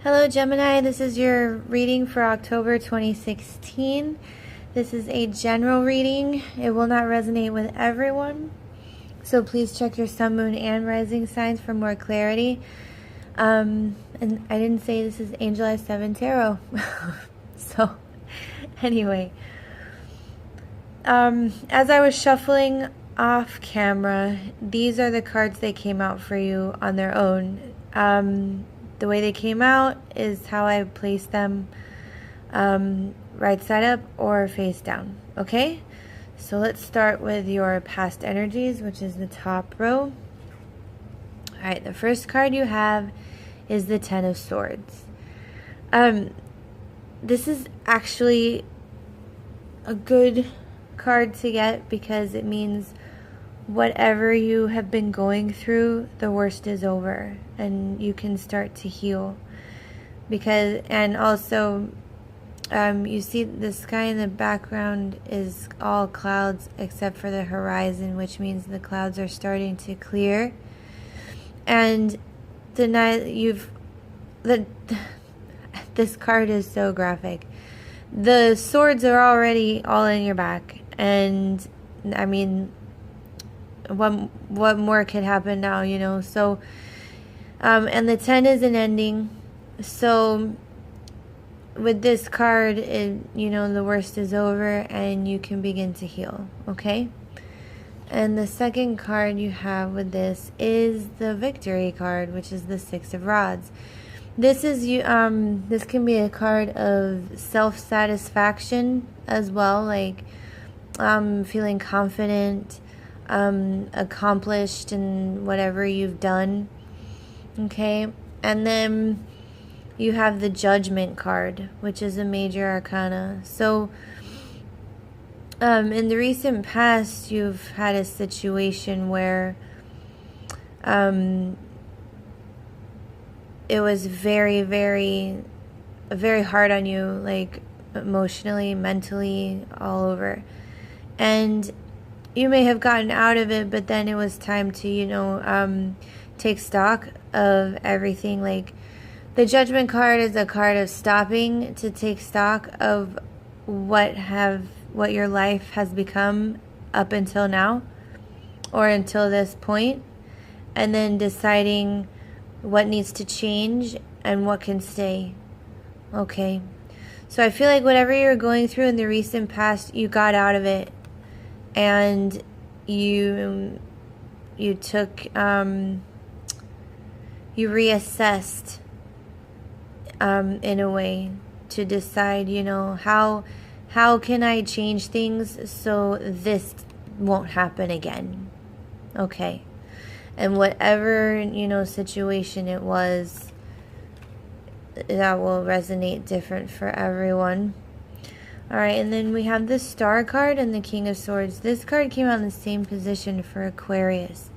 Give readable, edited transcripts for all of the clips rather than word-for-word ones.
Hello Gemini, this is your reading for October 2016. This is a general reading. It will not resonate with everyone. So please check your sun, moon, and rising signs for more clarity. And I didn't say this is Angel Eye 7 Tarot. So anyway, as I was shuffling off camera, these are the cards that came out for you on their own. The way they came out is how I placed them, right side up or face down. Okay, so let's start with your past energies, which is the top row. All right, the first card you have is the Ten of Swords. This is actually a good card to get because it means whatever you have been going through, the worst is over and you can start to heal. And also you see the sky in the background is all clouds except for the horizon, which means the clouds are starting to clear. And this card is so graphic. The swords are already all in your back, and I mean, what more could happen now, you know? So and the 10 is an ending. So with this card, you know, the worst is over and you can begin to heal. Okay, and the second card you have with this is the Victory card, which is the Six of Rods. This is this can be a card of self-satisfaction as well, like feeling confident, accomplished in whatever you've done. Okay, and then you have the Judgment card, which is a major arcana. So in the recent past, you've had a situation where it was very, very, very hard on you, like emotionally, mentally, all over. And you may have gotten out of it, but then it was time to, you know, take stock of everything. Like the Judgment card is a card of stopping to take stock of what your life has become up until now, or until this point, and then deciding what needs to change and what can stay. Okay, so I feel like whatever you're going through in the recent past, you got out of it, and you took you reassessed in a way to decide, you know, how can I change things so this won't happen again. Okay, and whatever, you know, situation it was, that will resonate different for everyone. All right, and then we have the Star card and the King of Swords. This card came out in the same position for Aquarius.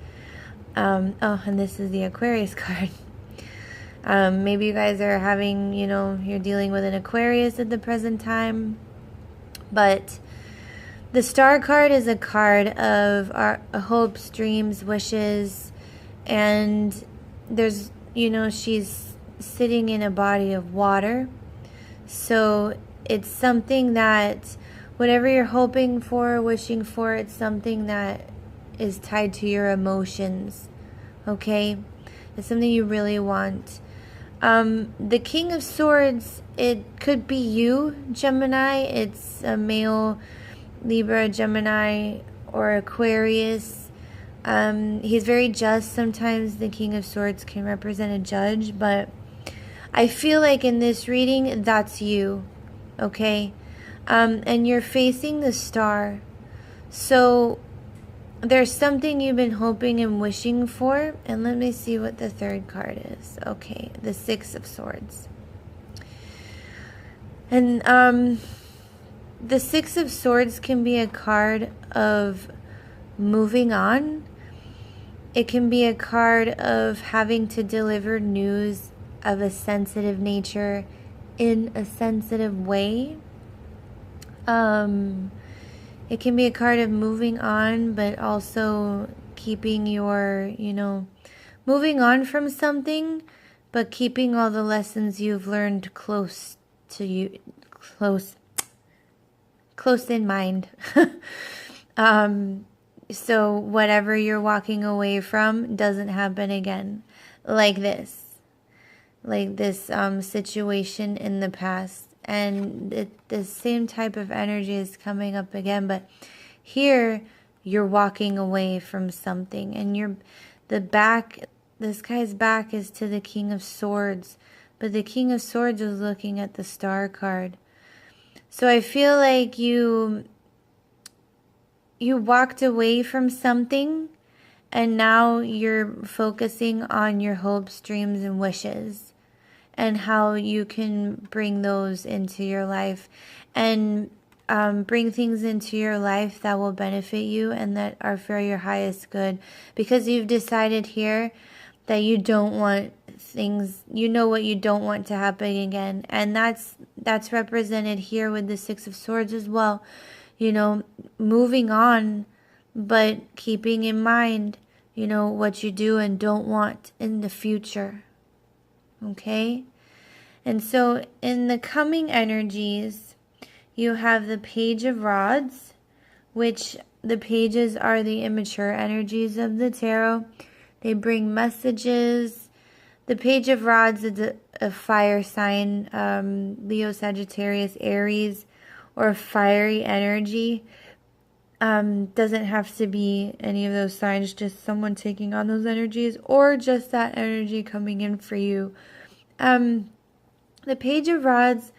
Oh, and this is the Aquarius card. Maybe you guys are having, you know, you're dealing with an Aquarius at the present time. But the Star card is a card of our hopes, dreams, wishes. And there's, you know, she's sitting in a body of water. So it's something that whatever you're hoping for, wishing for, it's something that is tied to your emotions. Okay, it's something you really want. The King of Swords, it could be you, Gemini. It's a male, Libra, Gemini, or Aquarius. He's very just. Sometimes the King of Swords can represent a judge, but I feel like in this reading, that's you. Okay, and you're facing the Star. So there's something you've been hoping and wishing for. And let me see what the third card is. Okay, the Six of Swords. And the Six of Swords can be a card of moving on. It can be a card of having to deliver news of a sensitive nature in a sensitive way. It can be a card of moving on, but also keeping your, you know, moving on from something, but keeping all the lessons you've learned close to you, close in mind. So whatever you're walking away from doesn't happen again, like this situation in the past. And the same type of energy is coming up again, but here you're walking away from something, and this guy's back is to the King of Swords, but the King of Swords is looking at the Star card. So I feel like you walked away from something, and now you're focusing on your hopes, dreams, and wishes, and how you can bring those into your life, and bring things into your life that will benefit you and that are for your highest good, because you've decided here that you don't want things, you know what you don't want to happen again. And that's represented here with the Six of Swords as well. You know, moving on, but keeping in mind, you know, what you do and don't want in the future. Okay? And so in the coming energies, you have the Page of Rods, which the pages are the immature energies of the tarot. They bring messages. The Page of Rods is a fire sign, Leo, Sagittarius, Aries, or fiery energy. Doesn't have to be any of those signs, just someone taking on those energies, or just that energy coming in for you. The Page of Rods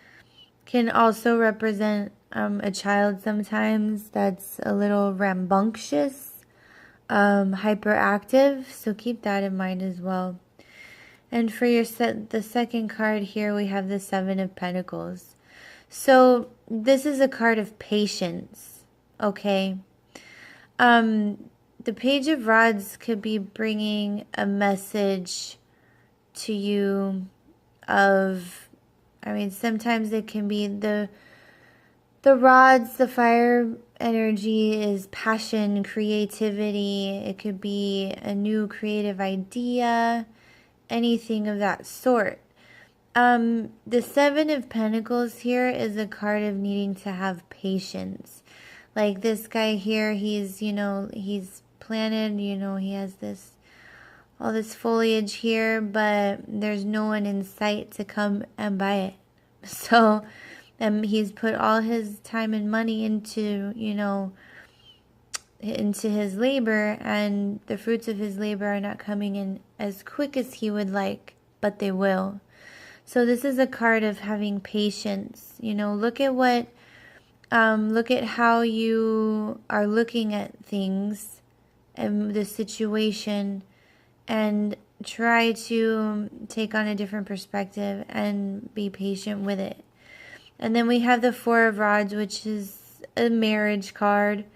can also represent a child sometimes that's a little rambunctious, hyperactive, so keep that in mind as well. And for the second card here, we have the Seven of Pentacles. So this is a card of patience, okay? The Page of Rods could be bringing a message to you of, I mean, sometimes it can be the rods, the fire energy is passion, creativity. It could be a new creative idea, anything of that sort. The Seven of Pentacles here is a card of needing to have patience. Like this guy here, he's planted, he has all this foliage here, but there's no one in sight to come and buy it. So, he's put all his time and money into his labor, and the fruits of his labor are not coming in as quick as he would like, but they will. So this is a card of having patience. Look at how you are looking at things and the situation, and try to take on a different perspective and be patient with it. And then we have the Four of Rods, which is a marriage card.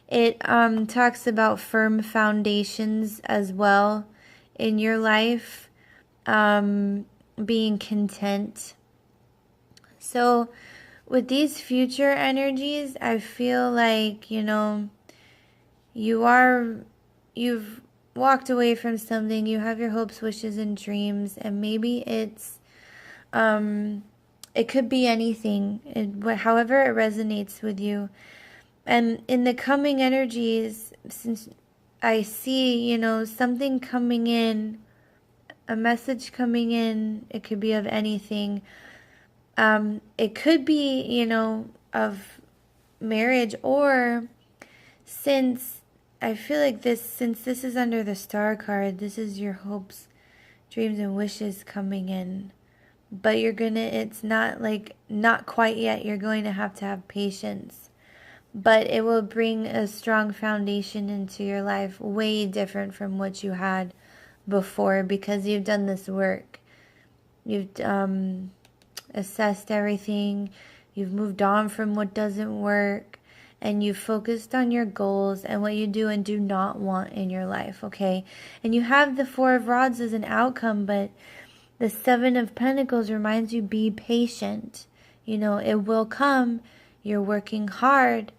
It talks about firm foundations as well in your life, being content. So with these future energies, I feel like, you've walked away from something, you have your hopes, wishes, and dreams, and maybe it could be anything, however it resonates with you. And in the coming energies, since I see, something coming in, a message coming in, it could be of anything. It could be, of marriage, or since I feel like since this is under the Star card, this is your hopes, dreams, and wishes coming in. But it's not quite yet. You're going to have patience. But it will bring a strong foundation into your life, way different from what you had before, because you've done this work. You've assessed everything. You've moved on from what doesn't work. And you focused on your goals and what you do and do not want in your life, okay? And you have the Four of Rods as an outcome, but the Seven of Pentacles reminds you, be patient. It will come. You're working hard,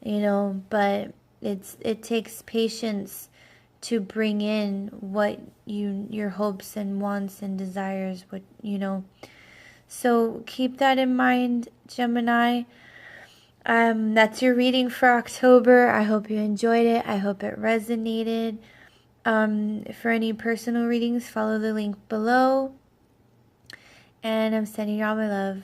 but it takes patience to bring in what your hopes and wants and desires, what so keep that in mind, Gemini. That's your reading for October. I hope you enjoyed it. I hope it resonated. For any personal readings, follow the link below. And I'm sending you all my love.